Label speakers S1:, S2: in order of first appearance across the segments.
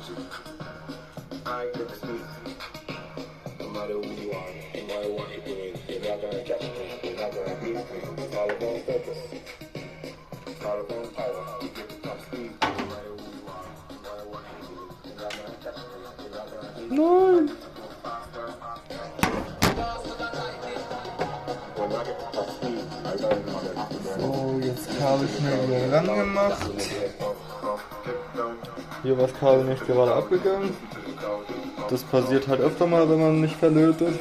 S1: I get the speed. No matter who you are, no matter what you're doing, you're not gonna catch me, you're not gonna beat me. It's all about focus. It's all about power. You get the top speed. No matter who you are, no matter what you're doing, you're not gonna catch me, you're not gonna beat me.
S2: Nein!
S1: When I get the top speed, I learn how to have to
S2: So, jetzt Kabel schnell wieder ran gemacht. Hier war das Kabel nicht gerade abgegangen. Das passiert halt öfter mal, wenn man nicht verlötet.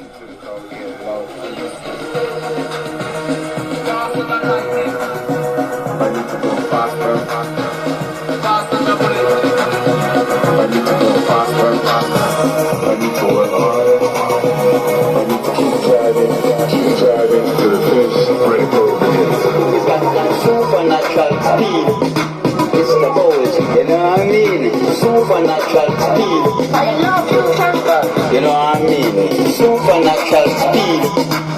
S3: Supernatural speed. It's the boys, you know what I mean? Supernatural speed. I love you, Temper. You know what I mean? Supernatural speed.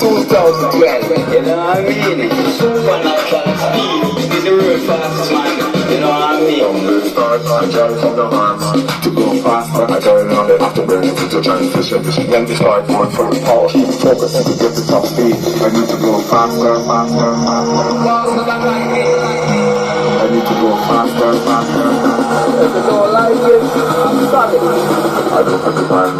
S3: 2012. You know what I mean? Supernatural speed. It's the real fast man. You know what I mean?
S1: From the start, I drive from the arms. To go faster, I turn on the afterburner to transition. When we start going full power, keep focus to get the top speed. I need to go faster, faster, faster. I need to go faster, faster. If you don't like it, I'm sorry. I don't have to